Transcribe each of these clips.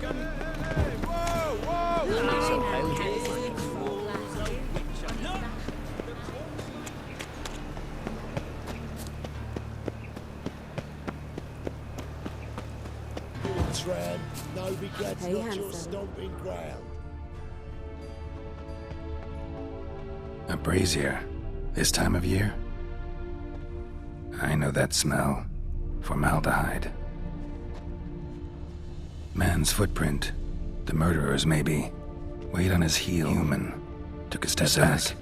Tram, no regrets, not your stomping ground. A brazier, this time of year? I know that smell. Formaldehyde. Man's footprint. The murderer's maybe. Weight on his heel. Human. Took a step back.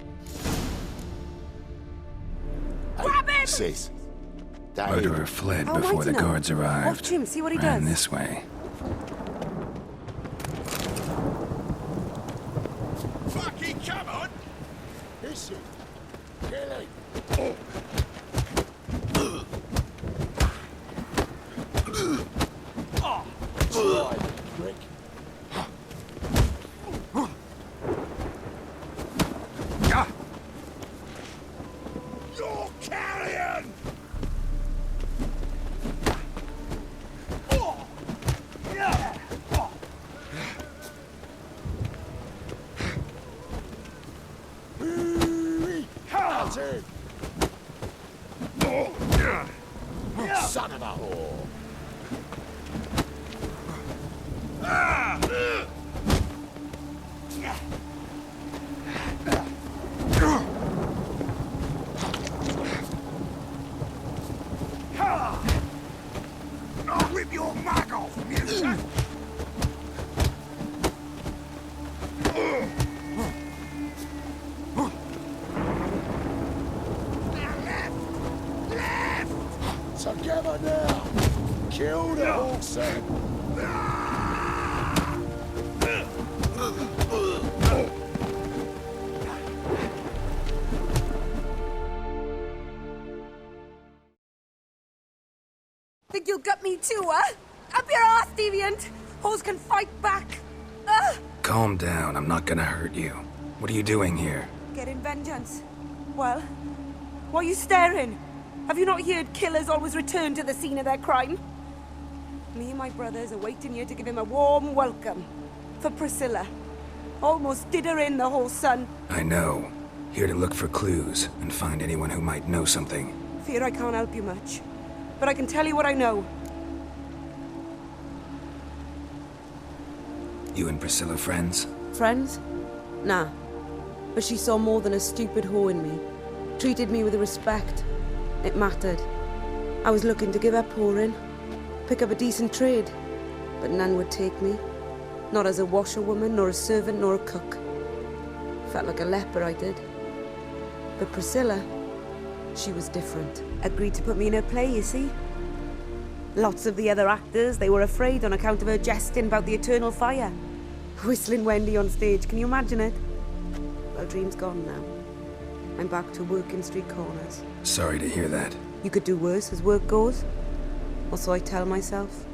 Grab him! Sis. Murderer fled before the guards arrived. Watch him, see what he Ran does. this way. Fucking come on! Issue. Kelly. Try, prick. You're carrion! That's it. Son of a whore. I'll rip your mug off, you. Together now! Kill the horse! Think you'll gut me too, huh? Up your ass, deviant! Hoes can fight back! Calm down, I'm not gonna hurt you. What are you doing here? Getting vengeance. Well, why are you staring? Have you not heard killers always return to the scene of their crime? Me and my brothers are waiting here to give him a warm welcome. For Priscilla. Almost did her in, the whole son. I know. Here to look for clues and find anyone who might know something. Fear I can't help you much. But I can tell you what I know. You and Priscilla friends? Friends? Nah. But she saw more than a stupid whore in me. Treated me with respect. It mattered. I was looking to give up whoring. Pick up a decent trade. But none would take me. Not as a washerwoman, nor a servant, nor a cook. Felt like a leper, I did. But Priscilla, she was different. Agreed to put me in her play, you see? Lots of the other actors, they were afraid on account of her jesting about the eternal fire. Whistling Wendy on stage, can you imagine it? Well, dream's gone now. I'm back to working street corners. Sorry to hear that. You could do worse as work goes. Or so I tell myself.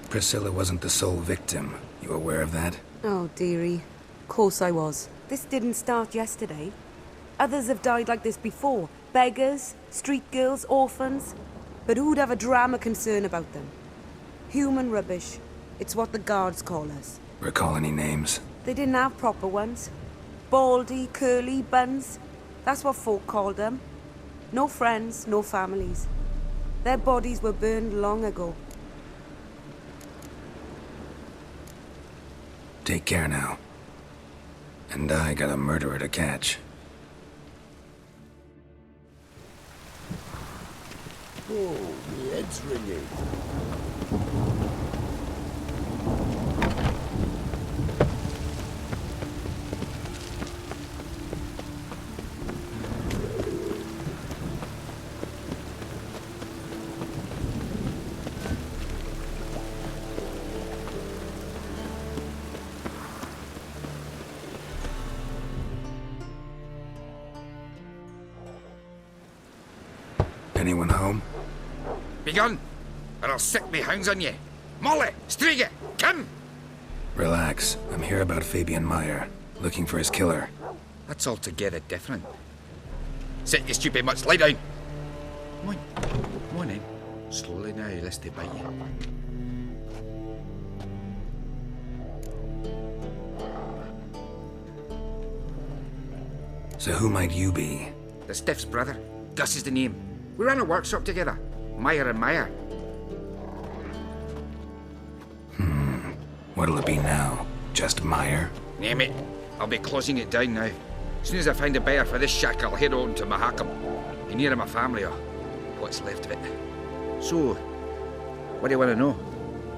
Priscilla wasn't the sole victim. You aware of that? Oh, dearie. Of course I was. This didn't start yesterday. Others have died like this before. Beggars, street girls, orphans. But who'd have a drama concern about them? Human rubbish. It's what the guards call us. Recall any names? They didn't have proper ones. Baldy, curly, buns. That's what folk called them. No friends, no families. Their bodies were burned long ago. Take care now. And I got a murderer to catch. Oh, my head's ringing. Anyone home? Begone, or I'll set me hounds on you. Molly, Striga, come! Relax. I'm here about Fabian Meyer, looking for his killer. That's altogether different. Sit your stupid mutts, lie down. Come on in. Slowly now, lest they bite you. So who might you be? The Stiff's brother. Gus is the name. We ran a workshop together. Meyer and Meyer. What'll it be now? Just Meyer? Name it. I'll be closing it down now. As soon as I find a buyer for this shack, I'll head on to Mahakam. Be near my family, or what's left of it. So, what do you want to know?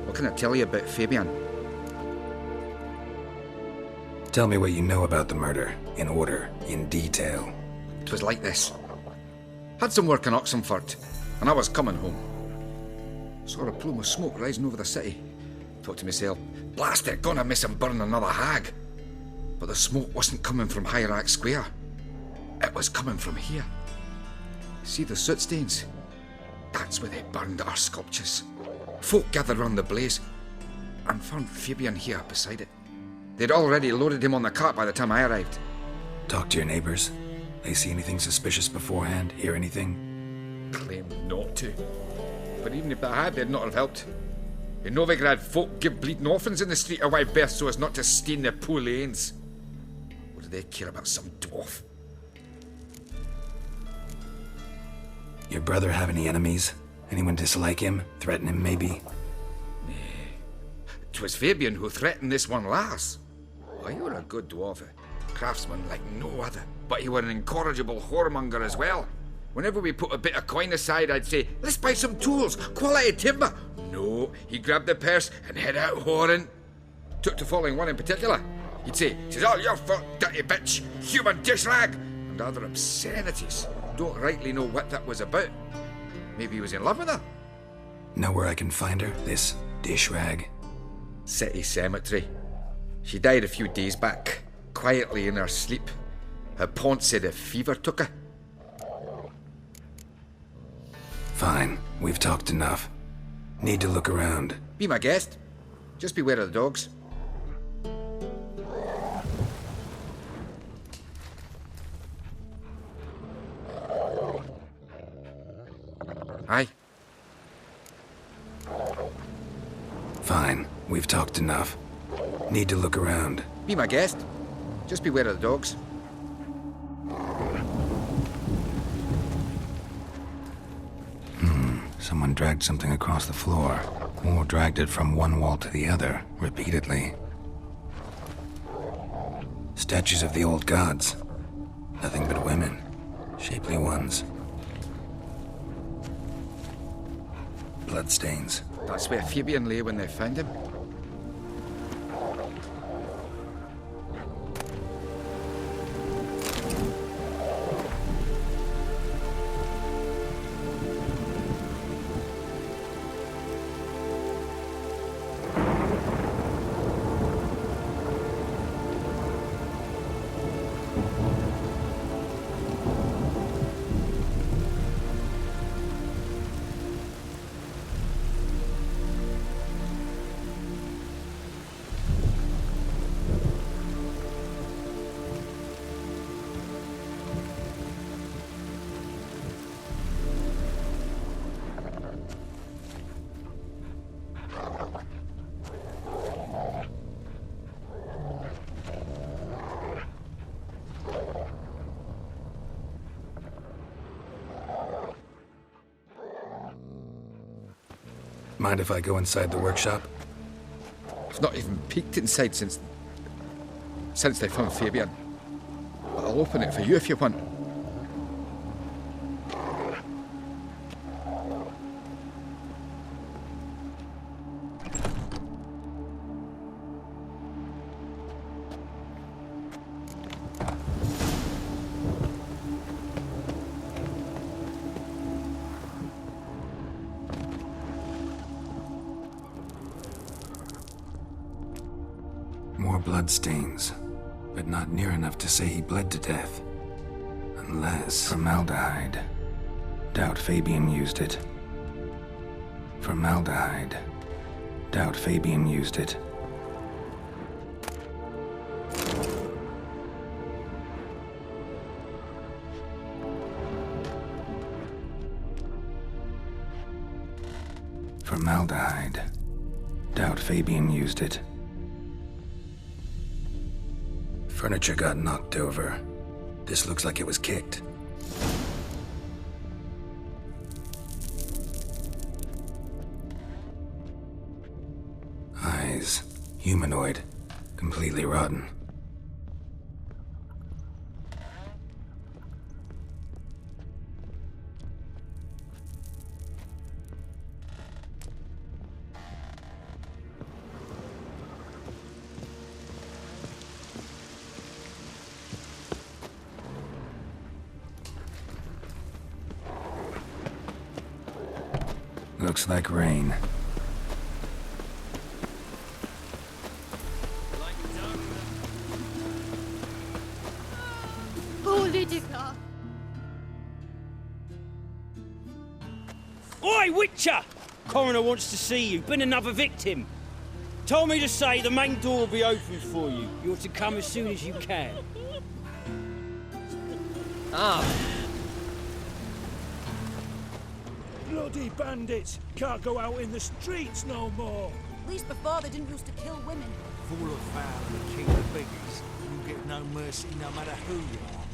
What can I tell you about Fabian? Tell me what you know about the murder, in order, in detail. It was like this. Had some work in Oxenford, and I was coming home. Saw a plume of smoke rising over the city. Thought to myself, blast it, gonna miss him burn another hag. But the smoke wasn't coming from Hierarch Square. It was coming from here. See the soot stains? That's where they burned our sculptures. Folk gathered round the blaze and found Fabian here beside it. They'd already loaded him on the cart by the time I arrived. Talk to your neighbors. They see anything suspicious beforehand? Hear anything? Claim not to. But even if they had, they'd not have helped. In Novigrad, folk give bleeding orphans in the street a wide berth so as not to stain their poor lanes. What do they care about some dwarf? Your brother have any enemies? Anyone dislike him? Threaten him, maybe? 'Twas Fabian who threatened this one last. Oh, you were a good dwarf, a craftsman like no other. But you were an incorrigible whoremonger as well. Whenever we put a bit of coin aside, I'd say, let's buy some tools, quality timber. No, he grabbed the purse and head out whoring. Took to following one in particular. He'd say, "'Tis all your fault, dirty bitch, human dish rag," and other obscenities. Don't rightly know what that was about. Maybe he was in love with her. Know where I can find her, this dish rag? City cemetery. She died a few days back, quietly in her sleep. Her pont said a fever took her. Fine, we've talked enough. Need to look around. Be my guest. Just beware of the dogs. Aye. Fine, we've talked enough. Need to look around. Be my guest. Just beware of the dogs. Someone dragged something across the floor, or dragged it from one wall to the other, repeatedly. Statues of the old gods. Nothing but women. Shapely ones. Bloodstains. That's where Fabian lay when they found him. Mind if I go inside the workshop? I've not even peeked inside since they found Fabian. But I'll open it for you if you want. More bloodstains, but not near enough to say he bled to death. Unless formaldehyde. Doubt Fabian used it. Formaldehyde. Doubt Fabian used it. Formaldehyde. Doubt Fabian used it. Furniture got knocked over. This looks like it was kicked. Eyes. Humanoid. Completely rotten. Looks like rain. Oi, Witcher! Coroner wants to see you. Been another victim. Told me to say the main door will be open for you. You're to come as soon as you can. Bloody bandits! Can't go out in the streets no more! At least before they didn't used to kill women. Full of foul and the king of biggies. You get no mercy no matter who you are.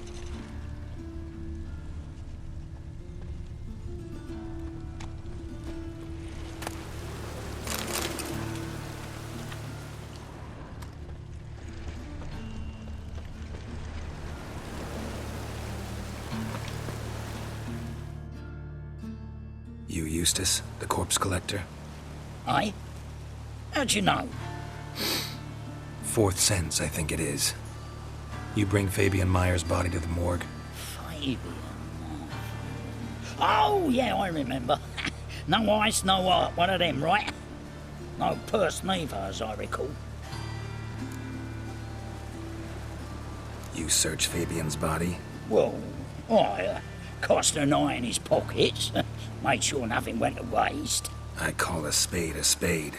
You Eustace, the corpse collector? Aye? How'd you know? Fourth sense, I think it is. You bring Fabian Meyer's body to the morgue? Fabian. Oh, yeah, I remember. No eyes, no heart, one of them, right? No purse neither, as I recall. You search Fabian's body? Well, I cast an eye in his pockets. Made sure nothing went to waste. I call a spade a spade.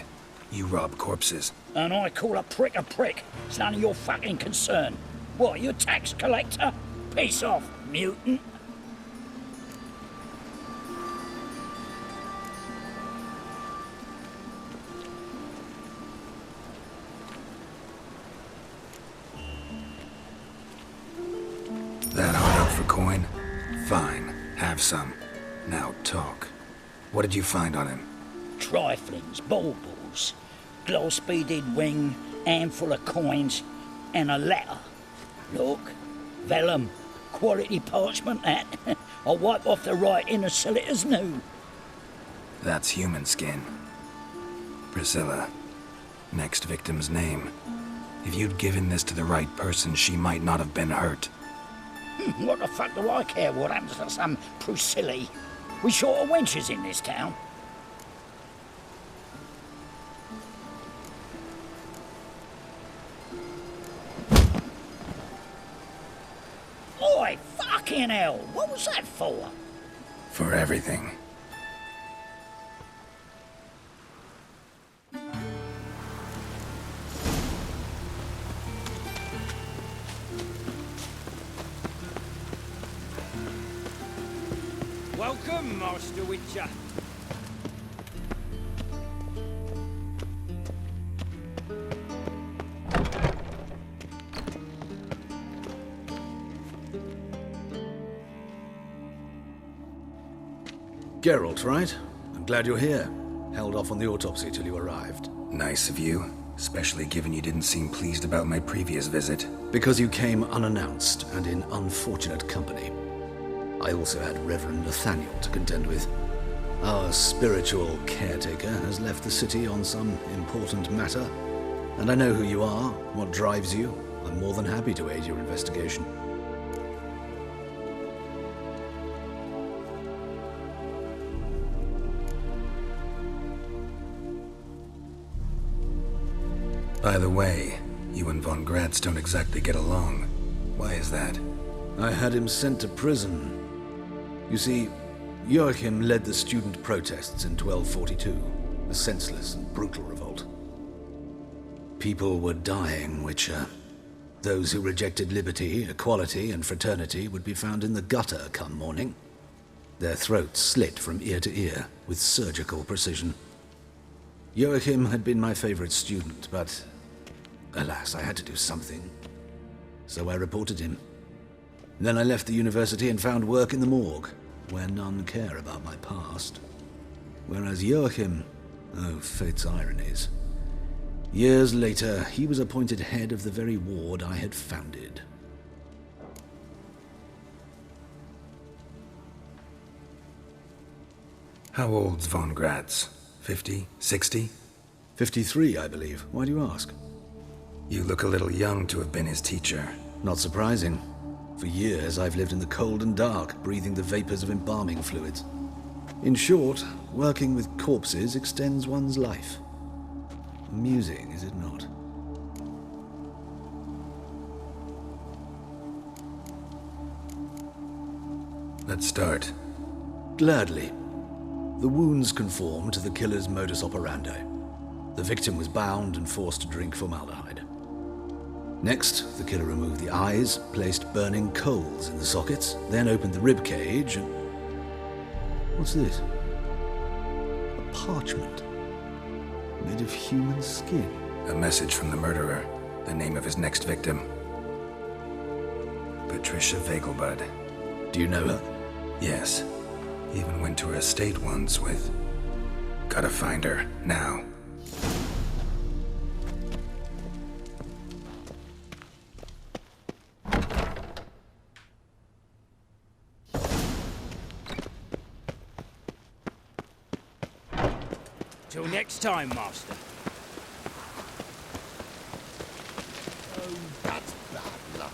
You rob corpses. And I call a prick a prick. It's none of your fucking concern. What, you a tax collector? Piss off, mutant. That hard up for coin? Fine, have some. Now talk. What did you find on him? Triflings, baubles, gloss-beaded ring, handful of coins, and a letter. Look, vellum, quality parchment that. I'll wipe off the writing as sell it as new. That's human skin. Priscilla. Next victim's name. If you'd given this to the right person, she might not have been hurt. What the fuck do I care what happens to some Priscilla? We short of wenches in this town. Oi, fucking hell! What was that for? For everything. Welcome, Master Witcher. Geralt, right? I'm glad you're here. Held off on the autopsy till you arrived. Nice of you, especially given you didn't seem pleased about my previous visit. Because you came unannounced and in unfortunate company. I also had Reverend Nathaniel to contend with. Our spiritual caretaker has left the city on some important matter. And I know who you are, what drives you. I'm more than happy to aid your investigation. By the way, you and Von Gratz don't exactly get along. Why is that? I had him sent to prison. You see, Joachim led the student protests in 1242, a senseless and brutal revolt. People were dying, Witcher. Those who rejected liberty, equality, and fraternity would be found in the gutter come morning. Their throats slit from ear to ear with surgical precision. Joachim had been my favorite student, but alas, I had to do something. So I reported him. Then I left the university and found work in the morgue, where none care about my past. Whereas Joachim, oh, fate's ironies. Years later, he was appointed head of the very ward I had founded. How old's von Gratz? 50? 60? 53, I believe. Why do you ask? You look a little young to have been his teacher. Not surprising. For years, I've lived in the cold and dark, breathing the vapors of embalming fluids. In short, working with corpses extends one's life. Amusing, is it not? Let's start. Gladly. The wounds conform to the killer's modus operandi. The victim was bound and forced to drink formaldehyde. Next, the killer removed the eyes, placed burning coals in the sockets, then opened the rib cage and... What's this? A parchment. Made of human skin. A message from the murderer. The name of his next victim. Patricia Vegelbud. Do you know her? Yes. Even went to her estate once with... Gotta find her, now. Till next time, Master. Oh, that's bad luck.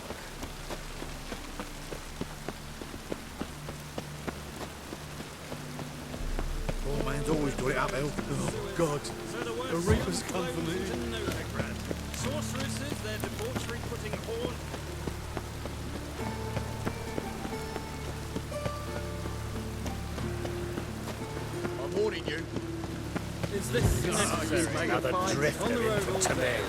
Poor man's always got it uphill. Oh, God. The Reaper's come for me. Sorceresses, their debauchery putting horn... I'm warning you. Is this necessary? Another drifter in for today.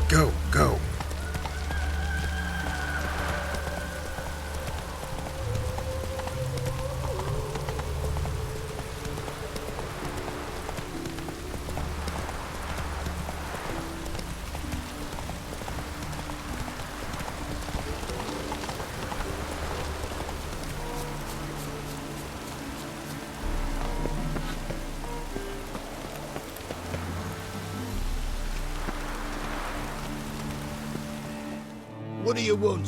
Go, go. What do you want?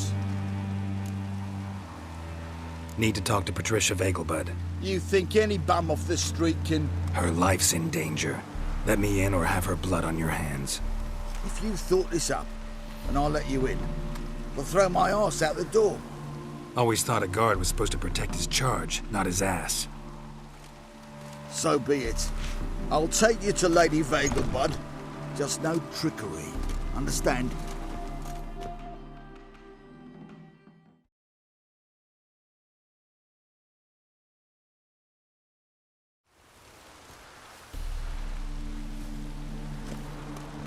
Need to talk to Patricia Vegelbud. You think any bum off the street can... Her life's in danger. Let me in or have her blood on your hands. If you thought this up, and I'll let you in, I'll throw my arse out the door. Always thought a guard was supposed to protect his charge, not his ass. So be it. I'll take you to Lady Vegelbud. Just no trickery. Understand?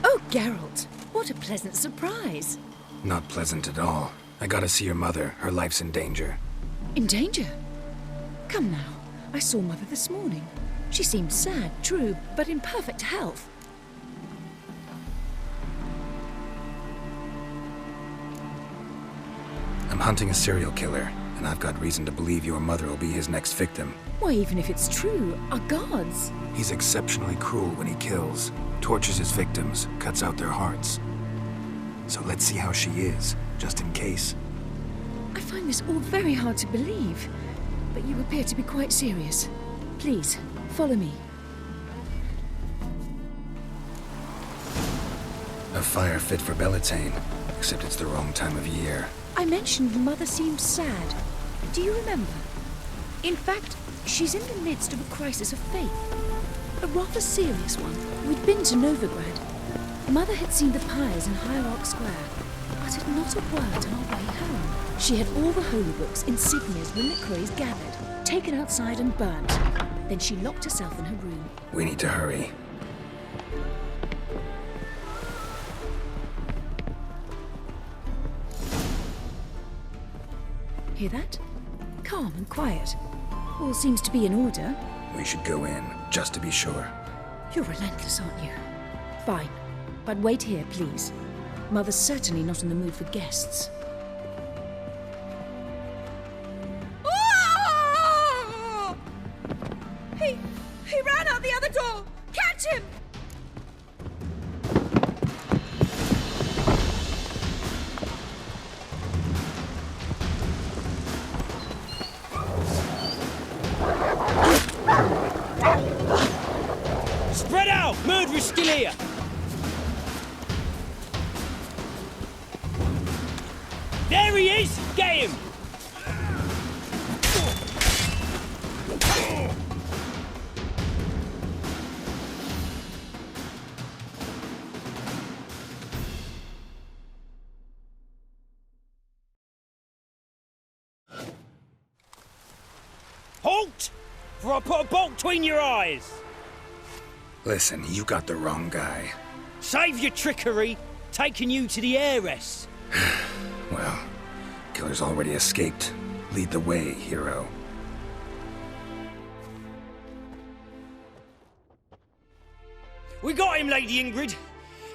Oh, Geralt, what a pleasant surprise. Not pleasant at all. I gotta see your mother. Her life's in danger. In danger? Come now. I saw Mother this morning. She seemed sad, true, but in perfect health. I'm hunting a serial killer, and I've got reason to believe your mother will be his next victim. Why, even if it's true, our gods. He's exceptionally cruel when he kills, tortures his victims, cuts out their hearts. So let's see how she is, just in case. I find this all very hard to believe, but you appear to be quite serious. Please, follow me. A fire fit for Bellatane, except it's the wrong time of year. I mentioned Mother seemed sad. Do you remember? In fact, she's in the midst of a crisis of faith. A rather serious one. We'd been to Novigrad. Mother had seen the pyres in Hierarch Square, uttered not a word on our way home. She had all the holy books, insignias, reliquaries gathered, taken outside and burnt. Then she locked herself in her room. We need to hurry. Hear that? Calm and quiet. All seems to be in order. We should go in, just to be sure. You're relentless, aren't you? Fine. But wait here, please. Mother's certainly not in the mood for guests. Oh! He ran out the other door! Catch him! Spread out! Murderer's still here! There he is! Get him! Halt! For I put a bolt between your eyes! Listen, you got the wrong guy. Save your trickery, taking you to the heiress. Well, killer's already escaped. Lead the way, hero. We got him, Lady Ingrid.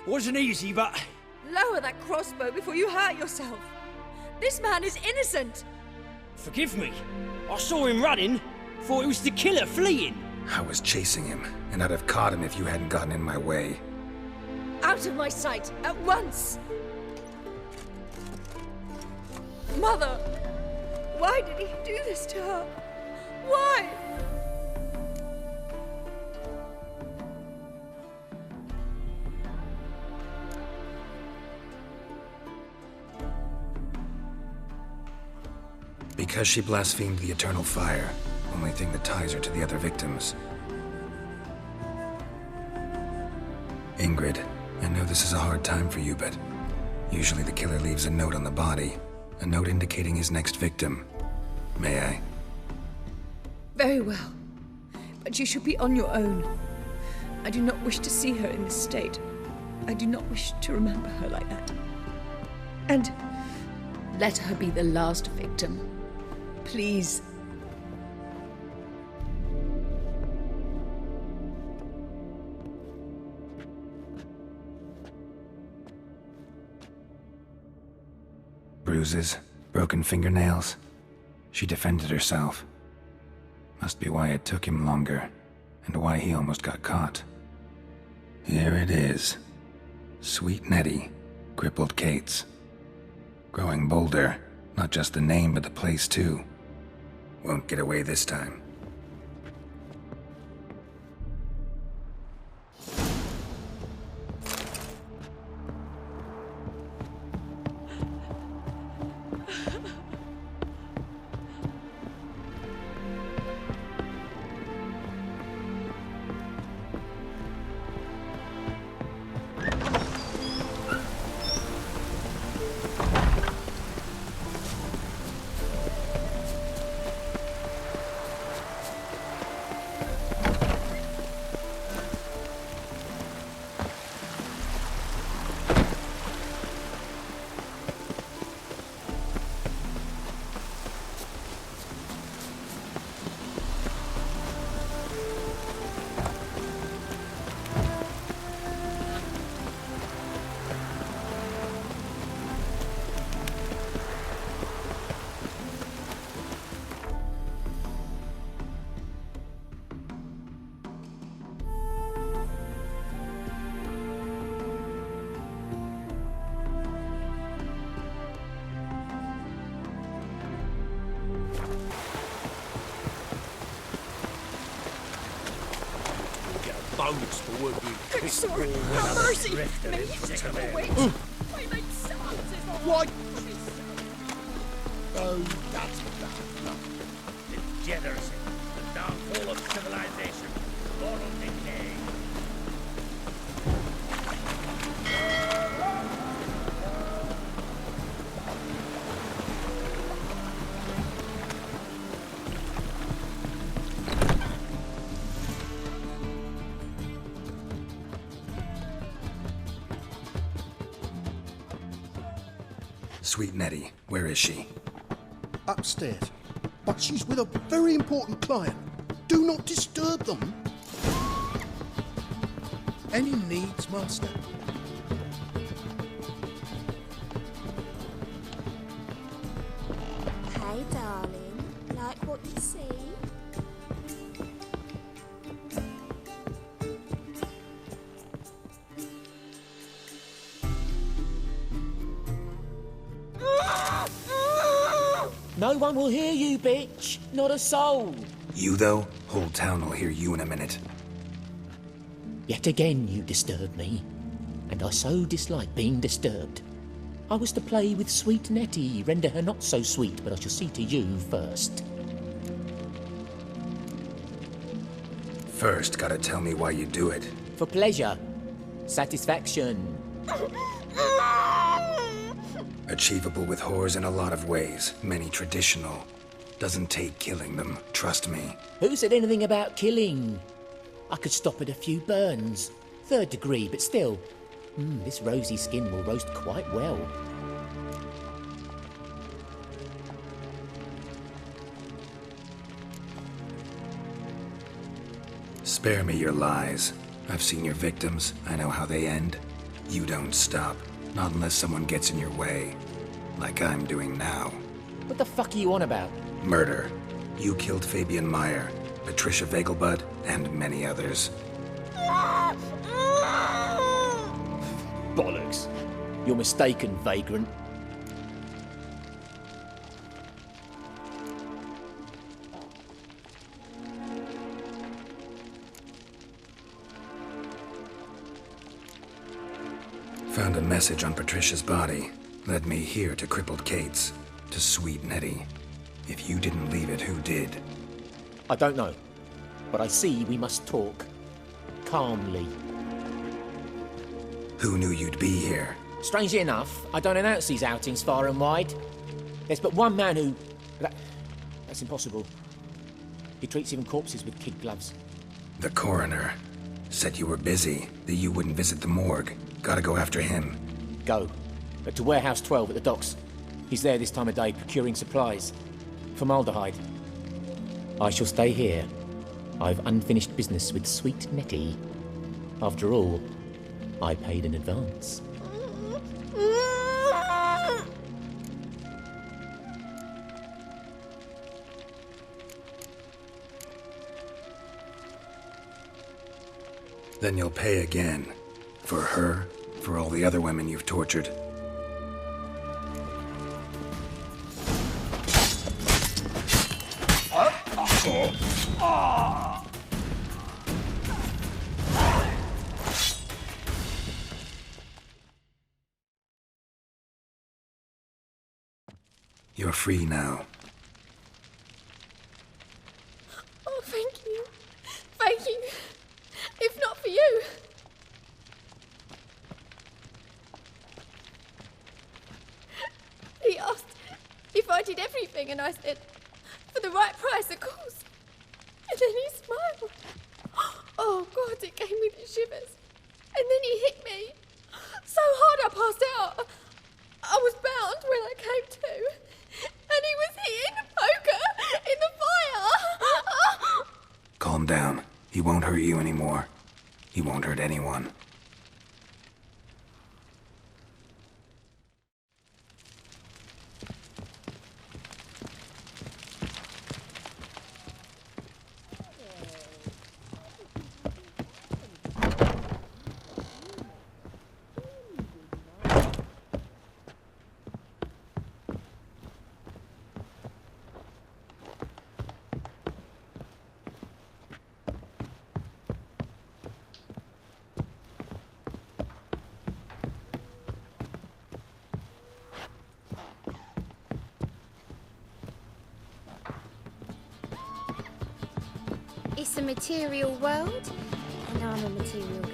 Wasn't easy, but... Lower that crossbow before you hurt yourself. This man is innocent. Forgive me. I saw him running. Thought it was the killer fleeing. I was chasing him, and I'd have caught him if you hadn't gotten in my way. Out of my sight, at once! Mother! Why did he do this to her? Why? Because she blasphemed the eternal fire. Only thing that ties her to the other victims. Ingrid, I know this is a hard time for you, but usually the killer leaves a note on the body. A note indicating his next victim. May I? Very well. But you should be on your own. I do not wish to see her in this state. I do not wish to remember her like that. And let her be the last victim. Please. Bruises, broken fingernails. She defended herself. Must be why it took him longer, and why he almost got caught. Here it is. Sweet Nettie, crippled Kate's. Growing bolder, not just the name but the place too. Won't get away this time. Bonus for working. I'm sorry. Have mercy. May you take a wait. I made sounds. What? Oh, that's that. Degeneracy, the downfall of civilization, moral decay. Sweet Nettie, where is she? upstairs. But she's with a very important client. Do not disturb them. Any needs, Master? Hey, darling. Like what you see? No one will hear you, bitch. Not a soul. You, though? Whole town will hear you in a minute. Yet again you disturb me, and I so dislike being disturbed. I was to play with sweet Nettie, render her not so sweet, but I shall see to you first. First, gotta tell me why you do it. For pleasure. Satisfaction. Achievable with whores in a lot of ways, many traditional. Doesn't take killing them, trust me. Who said anything about killing? I could stop at a few burns. 3rd degree, but still. This rosy skin will roast quite well. Spare me your lies. I've seen your victims, I know how they end. You don't stop. Not unless someone gets in your way. Like I'm doing now. What the fuck are you on about? Murder. You killed Fabian Meyer, Patricia Vegelbud, and many others. Bollocks. You're mistaken, vagrant. Found a message on Patricia's body. Led me here to crippled Kate's. To sweet Nettie. If you didn't leave it, who did? I don't know. But I see we must talk. Calmly. Who knew you'd be here? Strangely enough, I don't announce these outings far and wide. There's but one man who... That's impossible. He treats even corpses with kid gloves. The coroner. Said you were busy, that you wouldn't visit the morgue. Gotta go after him. Go. But to Warehouse 12 at the docks. He's there this time of day procuring supplies. Formaldehyde. I shall stay here. I've unfinished business with sweet Nettie. After all, I paid in advance. Then you'll pay again. For her, for all the other women you've tortured. You're free now. Oh, thank you. Thank you. If not for you. He asked if I did everything, and I said, for the right price, of course. And then he smiled. Oh, God, it gave me the shivers. And then he hit me. So hard I passed out. I was bound when I came to. And he was hitting the poker in the fire. Calm down. He won't hurt you anymore. He won't hurt anyone. It's a material world, and I'm a material girl.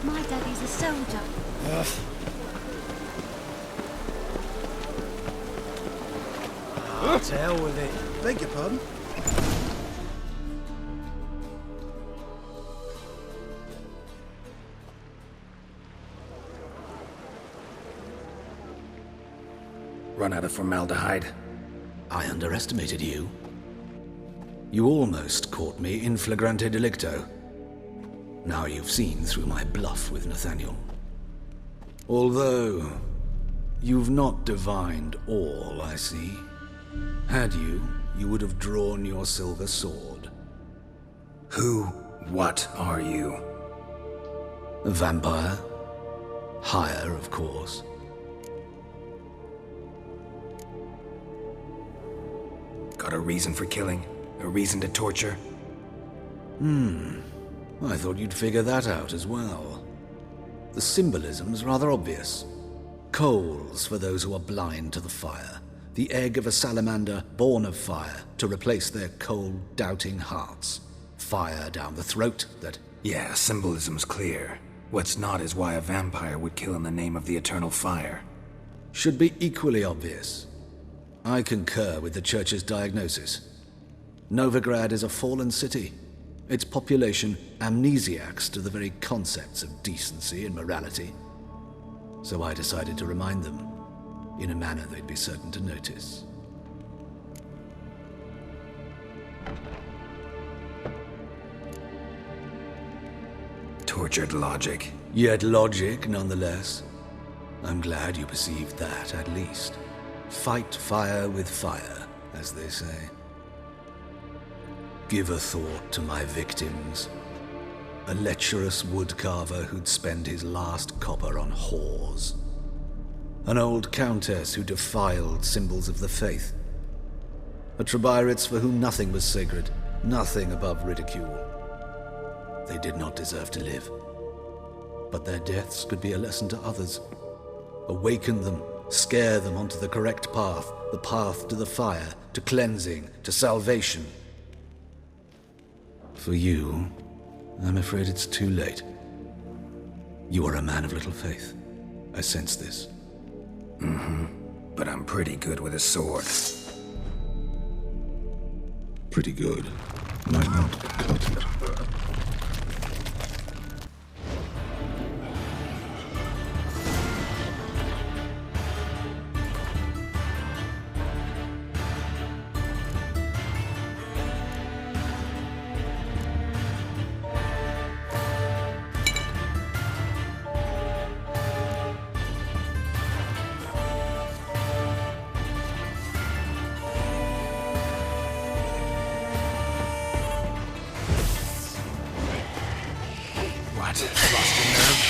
My daddy's a soldier. To hell with it. Beg your pardon? Run out of formaldehyde. I underestimated you. You almost caught me in flagrante delicto. Now you've seen through my bluff with Nathaniel. Although, you've not divined all, I see. Had you, you would have drawn your silver sword. What are you? A vampire. Higher, of course. Got a reason for killing? A reason to torture? I thought you'd figure that out as well. The symbolism's rather obvious. Coals for those who are blind to the fire. The egg of a salamander born of fire to replace their cold, doubting hearts. Fire down the throat that... Yeah, symbolism's clear. What's not is why a vampire would kill in the name of the eternal fire. Should be equally obvious. I concur with the Church's diagnosis. Novigrad is a fallen city. Its population amnesiacs to the very concepts of decency and morality. So I decided to remind them, in a manner they'd be certain to notice. Tortured logic. Yet logic, nonetheless. I'm glad you perceived that, at least. Fight fire with fire, as they say. Give a thought to my victims. A lecherous woodcarver who'd spend his last copper on whores. An old countess who defiled symbols of the faith. A Trebirates for whom nothing was sacred, nothing above ridicule. They did not deserve to live. But their deaths could be a lesson to others. Awaken them, scare them onto the correct path, the path to the fire, to cleansing, to salvation. For you, I'm afraid it's too late. You are a man of little faith. I sense this. But I'm pretty good with a sword. Pretty good. Might not cut it. Lost your nerve?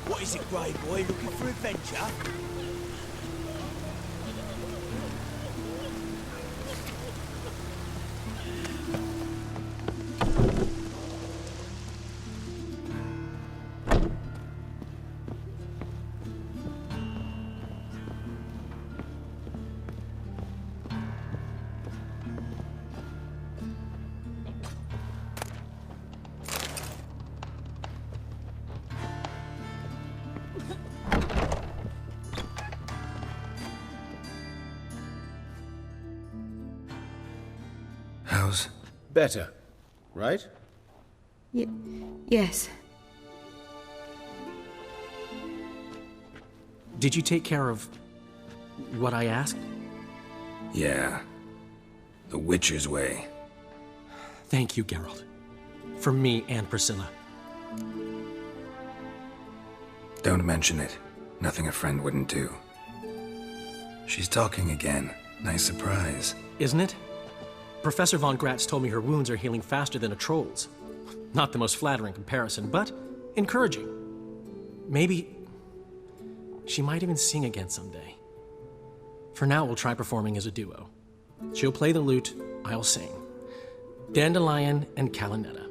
What is it, Grey Boy? Looking for adventure? How's... Better, right? Yes. Did you take care of what I asked? Yeah. The Witcher's way. Thank you, Geralt. For me and Priscilla. Don't mention it. Nothing a friend wouldn't do. She's talking again. Nice surprise. Isn't it? Professor von Gratz told me her wounds are healing faster than a troll's. Not the most flattering comparison, but encouraging. Maybe she might even sing again someday. For now, we'll try performing as a duo. She'll play the lute, I'll sing. Dandelion and Calinetta.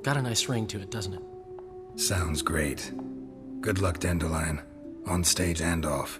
Got a nice ring to it, doesn't it? Sounds great. Good luck, Dandelion. On stage and off.